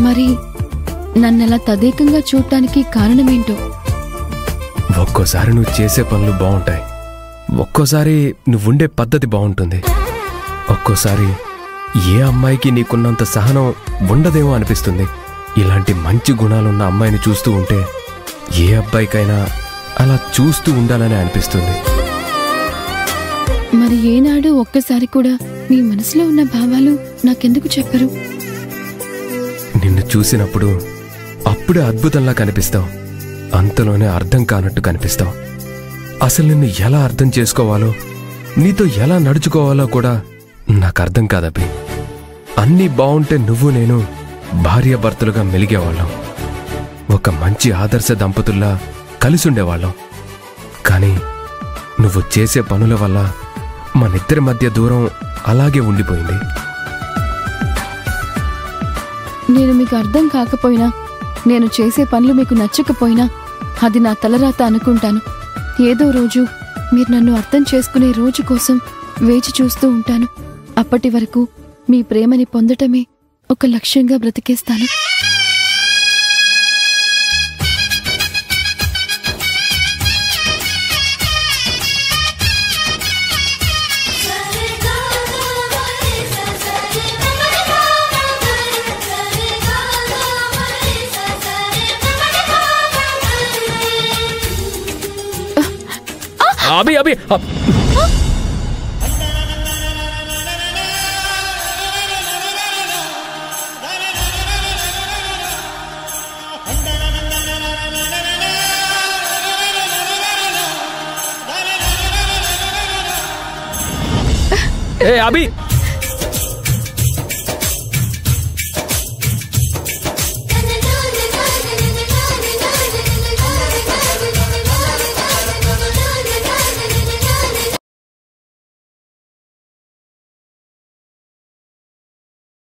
మరి నన్నలా తదేకంగా చూడటానికి కారణమేంటో? ఒక్కోసారి నువ్వు చేసే పనులు బాగుంటాయి, ఒక్కోసారి నువ్వుండే పద్ధతి బాగుంటుంది, ఒక్కోసారి ఏ అమ్మాయికి నీకున్నంత సహనం ఉండదేమో అనిపిస్తుంది. ఇలాంటి మంచి గుణాలున్న అమ్మాయిని చూస్తూ ఉంటే ఏ అబ్బాయికైనా అలా చూస్తూ ఉండాలని అనిపిస్తుంది. మరి ఏనాడు ఒక్కసారి కూడా మీ మనసులో ఉన్న భావాలు నాకెందుకు చెప్పరు? నిన్ను చూసినప్పుడు అప్పుడే అద్భుతంలా కనిపిస్తావు, అంతలోనే అర్థం కానట్టు కనిపిస్తావు. అసలు నిన్ను ఎలా అర్థం చేసుకోవాలో, నీతో ఎలా నడుచుకోవాలో కూడా నాకు అర్థం కాదబ్బి. అన్నీ బావుంటే నువ్వు నేను భార్యాభర్తలుగా మెలిగేవాళ్ళం, ఒక మంచి ఆదర్శ దంపతుల్లా కలిసుండేవాళ్ళం. కానీ నువ్వు చేసే పనుల వల్ల మనిద్దరి మధ్య దూరం అలాగే ఉండిపోయింది. నేను మీకు అర్థం కాకపోయినా, నేను చేసే పనులు మీకు నచ్చకపోయినా అది నా తలరాత అనుకుంటాను. ఏదో రోజు మీరు నన్ను అర్థం చేసుకునే రోజు కోసం వేచి చూస్తూ ఉంటాను. అప్పటి వరకు మీ ప్రేమని పొందటమే ఒక లక్ష్యంగా బ్రతికేస్తాను. అభి అభి ఏ అభి